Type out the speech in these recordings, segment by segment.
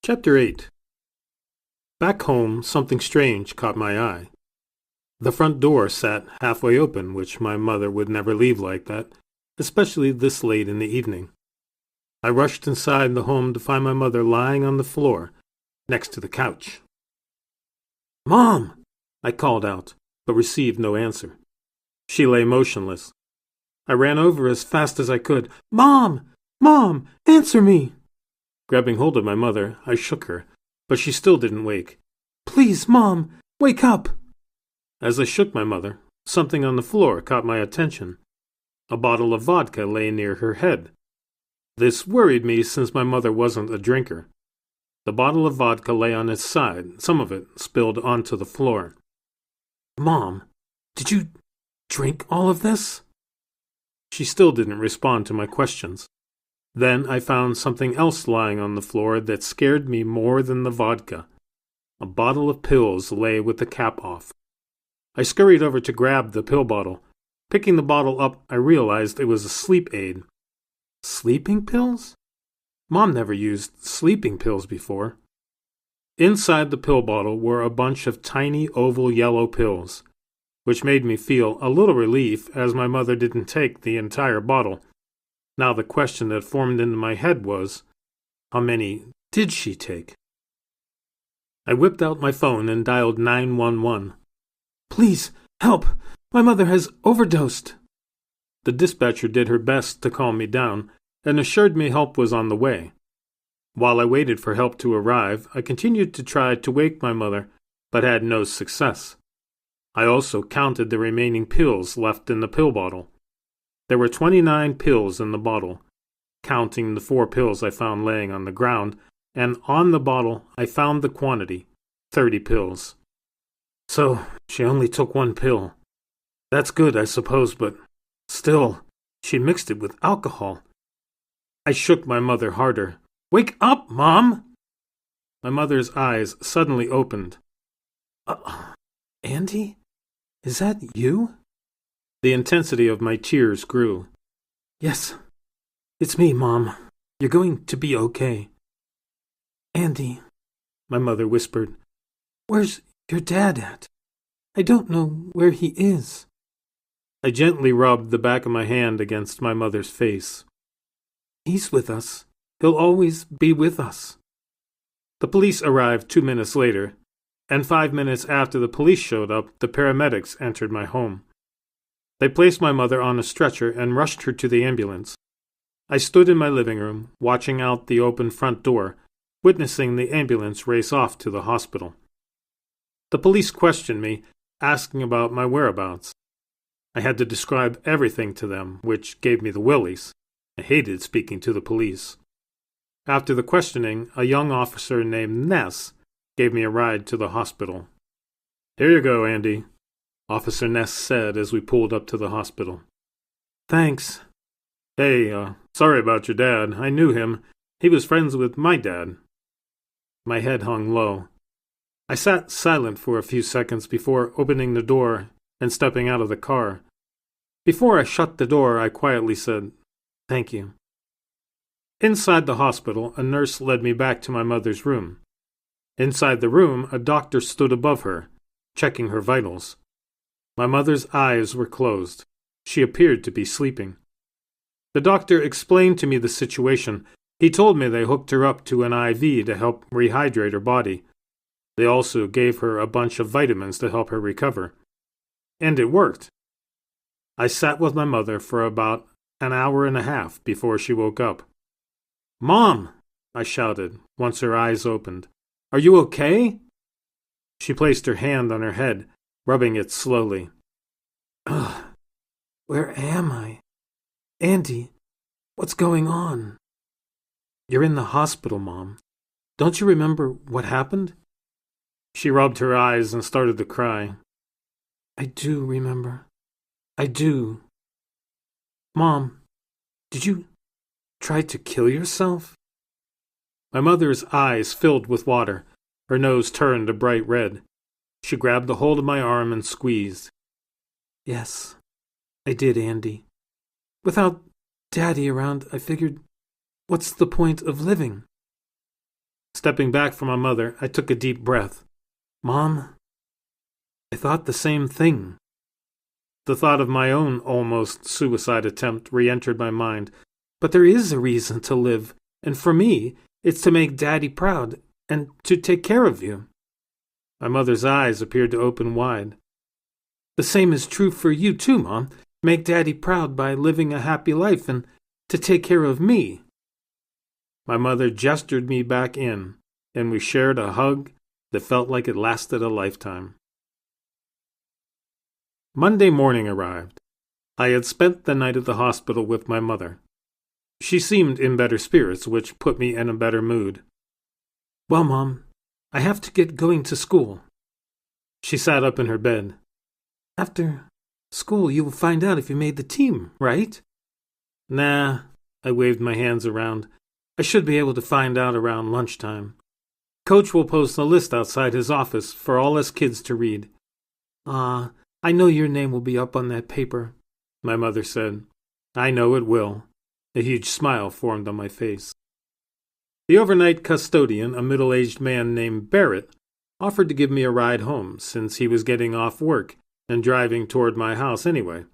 Chapter 8. Back home, something strange caught my eye. The front door sat halfway open, which my mother would never leave like that, especially this late in the evening. I rushed inside the home to find my mother lying on the floor, next to the couch. "Mom!" I called out, but received no answer. She lay motionless. I ran over as fast as I could. "Mom! Mom! Answer me!" Grabbing hold of my mother, I shook her, but she still didn't wake. "Please, Mom, wake up!" As I shook my mother, something on the floor caught my attention. A bottle of vodka lay near her head. This worried me since my mother wasn't a drinker. The bottle of vodka lay on its side, some of it spilled onto the floor. "Mom, did you drink all of this?" She still didn't respond to my questions. Then I found something else lying on the floor that scared me more than the vodka. A bottle of pills lay with the cap off. I scurried over to grab the pill bottle. Picking the bottle up, I realized it was a sleep aid. Sleeping pills? Mom never used sleeping pills before. Inside the pill bottle were a bunch of tiny oval yellow pills, which made me feel a little relief as my mother didn't take the entire bottle. Now the question that formed into my head was, how many did she take? I whipped out my phone and dialed 911. "Please, help! My mother has overdosed!" The dispatcher did her best to calm me down and assured me help was on the way. While I waited for help to arrive, I continued to try to wake my mother, but had no success. I also counted the remaining pills left in the pill bottle. There were 29 pills in the bottle, counting the 4 pills I found laying on the ground, and on the bottle I found the quantity, 30 pills. So she only took 1 pill. That's good, I suppose, but still, she mixed it with alcohol. I shook my mother harder. "Wake up, Mom!" My mother's eyes suddenly opened. Andy? Is that you?" The intensity of my tears grew. "Yes, it's me, Mom. You're going to be okay." "Andy," my mother whispered, "where's your dad at? I don't know where he is." I gently rubbed the back of my hand against my mother's face. "He's with us. He'll always be with us." The police arrived 2 minutes later, and 5 minutes after the police showed up, the paramedics entered my home. They placed my mother on a stretcher and rushed her to the ambulance. I stood in my living room, watching out the open front door, witnessing the ambulance race off to the hospital. The police questioned me, asking about my whereabouts. I had to describe everything to them, which gave me the willies. I hated speaking to the police. After the questioning, a young officer named Ness gave me a ride to the hospital. "Here you go, Andy," Officer Ness said as we pulled up to the hospital. "Thanks." "Hey, sorry about your dad. I knew him. He was friends with my dad." My head hung low. I sat silent for a few seconds before opening the door and stepping out of the car. Before I shut the door, I quietly said, "Thank you." Inside the hospital, a nurse led me back to my mother's room. Inside the room, a doctor stood above her, checking her vitals. My mother's eyes were closed. She appeared to be sleeping. The doctor explained to me the situation. He told me they hooked her up to an IV to help rehydrate her body. They also gave her a bunch of vitamins to help her recover. And it worked. I sat with my mother for about an hour and a half before she woke up. "Mom!" I shouted once her eyes opened. "Are you okay?" She placed her hand on her head, rubbing it slowly. "Ugh, where am I? Andy, what's going on?" "You're in the hospital, Mom. Don't you remember what happened?" She rubbed her eyes and started to cry. "I do remember. I do." "Mom, did you try to kill yourself?" My mother's eyes filled with water. Her nose turned a bright red. She grabbed a hold of my arm and squeezed. "Yes, I did, Andy. Without Daddy around, I figured, what's the point of living? Stepping back from my mother, I took a deep breath. Mom, I thought the same thing. The thought of my own almost suicide attempt re-entered my mind. But there is a reason to live, and for me, it's to make Daddy proud and to take care of you. My mother's eyes appeared to open wide. The same is true for you too, Mom. Make Daddy proud by living a happy life and to take care of me. My mother gestured me back in, and we shared a hug that felt like it lasted a lifetime. Monday morning arrived. I had spent the night at the hospital with my mother. She seemed in better spirits, which put me in a better mood. Well, Mom, I have to get going to school. She sat up in her bed. After school, you will find out if you made the team, right? Nah, I waved my hands around. I should be able to find out around lunchtime. Coach will post a list outside his office for all us kids to read. I know your name will be up on that paper, my mother said. I know it will. A huge smile formed on my face. The overnight custodian, a middle-aged man named Barrett, offered to give me a ride home since he was getting off work and driving toward my house anyway.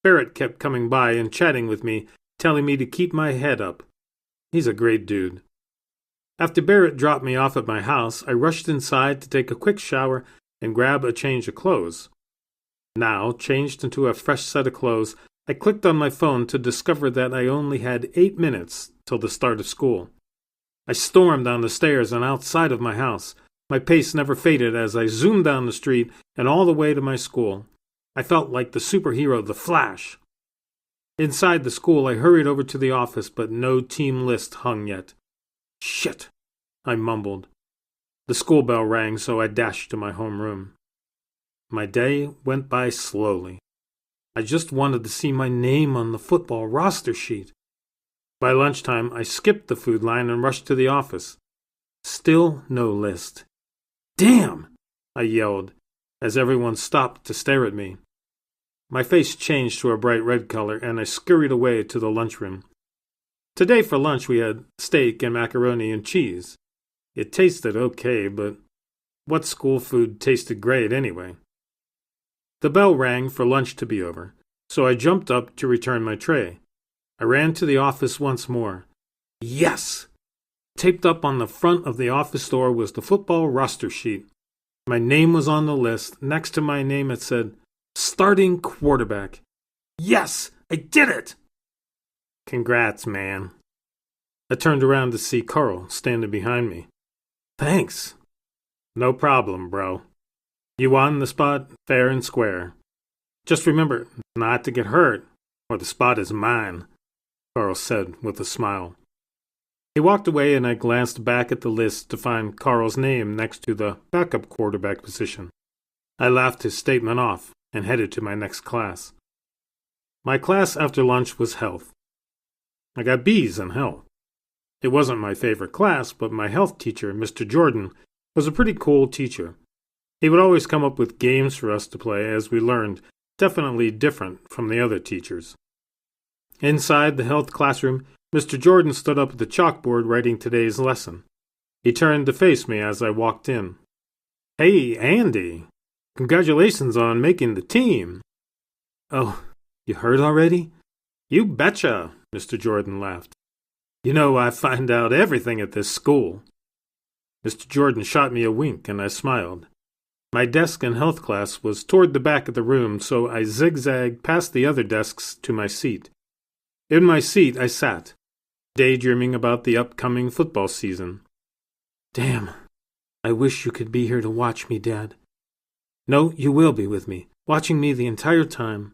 Barrett kept coming by and chatting with me, telling me to keep my head up. He's a great dude. After Barrett dropped me off at my house, I rushed inside to take a quick shower and grab a change of clothes. Now, changed into a fresh set of clothes, I clicked on my phone to discover that I only had 8 minutes till the start of school. I stormed down the stairs and outside of my house. My pace never faded as I zoomed down the street and all the way to my school. I felt like the superhero, the Flash. Inside the school, I hurried over to the office, but no team list hung yet. Shit, I mumbled. The school bell rang, so I dashed to my homeroom. My day went by slowly. I just wanted to see my name on the football roster sheet. By lunchtime, I skipped the food line and rushed to the office. Still no list. Damn! I yelled, as everyone stopped to stare at me. My face changed to a bright red color, and I scurried away to the lunchroom. Today for lunch we had steak and macaroni and cheese. It tasted okay, but what school food tasted great anyway? The bell rang for lunch to be over, so I jumped up to return my tray. I ran to the office once more. Yes! Taped up on the front of the office door was the football roster sheet. My name was on the list. Next to my name it said, Starting Quarterback. Yes! I did it! Congrats, man. I turned around to see Carl standing behind me. Thanks. No problem, bro. You won the spot fair and square. Just remember not to get hurt, or the spot is mine, Carl said with a smile. He walked away and I glanced back at the list to find Carl's name next to the backup quarterback position. I laughed his statement off and headed to my next class. My class after lunch was health. I got B's in health. It wasn't my favorite class, but my health teacher, Mr. Jordan, was a pretty cool teacher. He would always come up with games for us to play as we learned, definitely different from the other teachers. Inside the health classroom, Mr. Jordan stood up at the chalkboard writing today's lesson. He turned to face me as I walked in. Hey, Andy! Congratulations on making the team! Oh, you heard already? You betcha, Mr. Jordan laughed. You know I find out everything at this school. Mr. Jordan shot me a wink and I smiled. My desk in health class was toward the back of the room, so I zigzagged past the other desks to my seat. In my seat I sat, daydreaming about the upcoming football season. Damn, I wish you could be here to watch me, Dad. No, you will be with me, watching me the entire time.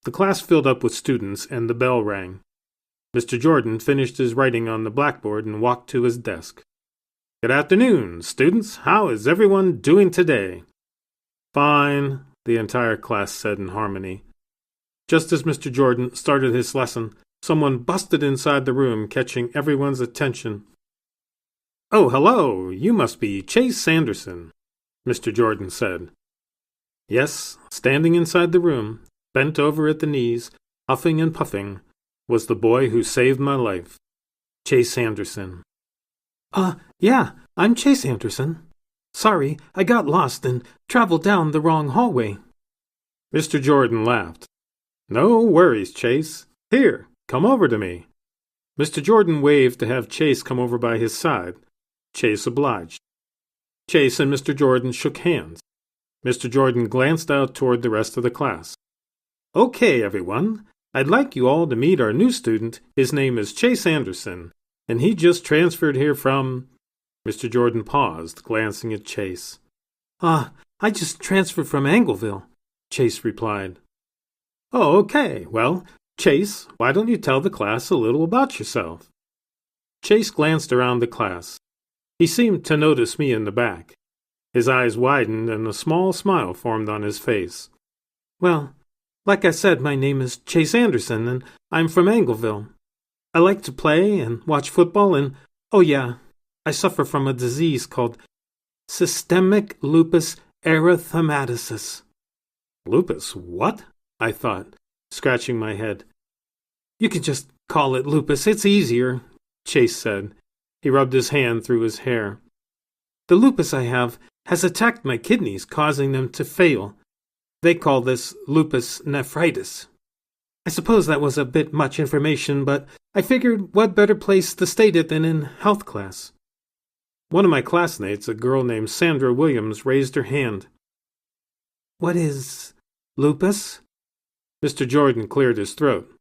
The class filled up with students and the bell rang. Mr. Jordan finished his writing on the blackboard and walked to his desk. Good afternoon, students. How is everyone doing today? Fine, the entire class said in harmony. Just as Mr. Jordan started his lesson, someone busted inside the room, catching everyone's attention. Oh, hello, you must be Chase Sanderson, Mr. Jordan said. Yes, standing inside the room, bent over at the knees, huffing and puffing, was the boy who saved my life, Chase Sanderson. Yeah, I'm Chase Anderson. Sorry, I got lost and traveled down the wrong hallway. Mr. Jordan laughed. No worries, Chase. Here, come over to me. Mr. Jordan waved to have Chase come over by his side. Chase obliged. Chase and Mr. Jordan shook hands. Mr. Jordan glanced out toward the rest of the class. Okay, everyone. I'd like you all to meet our new student. His name is Chase Anderson, and he just transferred here from... Mr. Jordan paused, glancing at Chase. I just transferred from Angleville, Chase replied. Oh, okay. Well, Chase, why don't you tell the class a little about yourself? Chase glanced around the class. He seemed to notice me in the back. His eyes widened and a small smile formed on his face. Well, like I said, my name is Chase Anderson, and I'm from Angleville. I like to play and watch football, and, oh yeah, I suffer from a disease called systemic lupus erythematosus. Lupus? What? I thought, scratching my head. You can just call it lupus. It's easier, Chase said. He rubbed his hand through his hair. The lupus I have has attacked my kidneys, causing them to fail. They call this lupus nephritis. I suppose that was a bit much information, but I figured what better place to state it than in health class. One of my classmates, a girl named Sandra Williams, raised her hand. What is lupus? Mr. Jordan cleared his throat.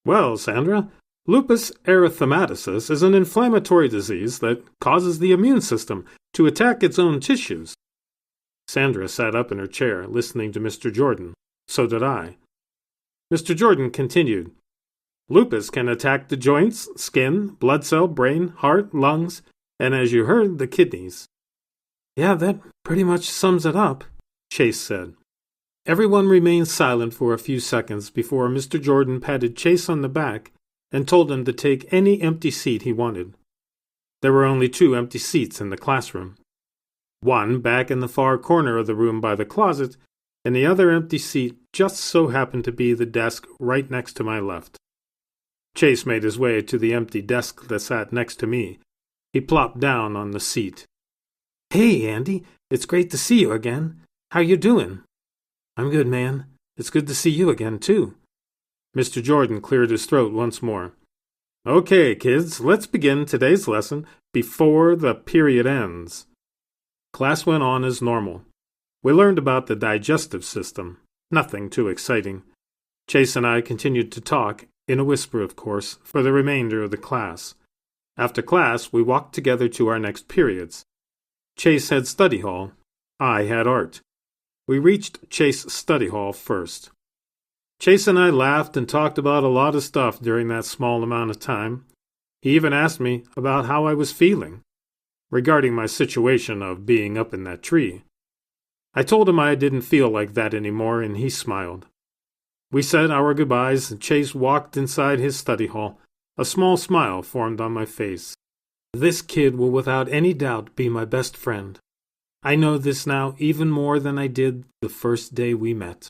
Well, Sandra, lupus erythematosus is an inflammatory disease that causes the immune system to attack its own tissues. Sandra sat up in her chair, listening to Mr. Jordan. So did I. Mr. Jordan continued. Lupus can attack the joints, skin, blood cell, brain, heart, lungs, and as you heard, the kidneys. Yeah, that pretty much sums it up, Chase said. Everyone remained silent for a few seconds before Mr. Jordan patted Chase on the back and told him to take any empty seat he wanted. There were only 2 empty seats in the classroom. One back in the far corner of the room by the closet, and the other empty seat just so happened to be the desk right next to my left. Chase made his way to the empty desk that sat next to me. He plopped down on the seat. Hey, Andy, it's great to see you again. How you doing? I'm good, man. It's good to see you again, too. Mr. Jordan cleared his throat once more. Okay, kids, let's begin today's lesson before the period ends. Class went on as normal. We learned about the digestive system. Nothing too exciting. Chase and I continued to talk, in a whisper, of course, for the remainder of the class. After class, we walked together to our next periods. Chase had study hall. I had art. We reached Chase study hall first. Chase and I laughed and talked about a lot of stuff during that small amount of time. He even asked me about how I was feeling, regarding my situation of being up in that tree. I told him I didn't feel like that anymore, and he smiled. We said our goodbyes, and Chase walked inside his study hall. A small smile formed on my face. This kid will without any doubt be my best friend. I know this now even more than I did the first day we met.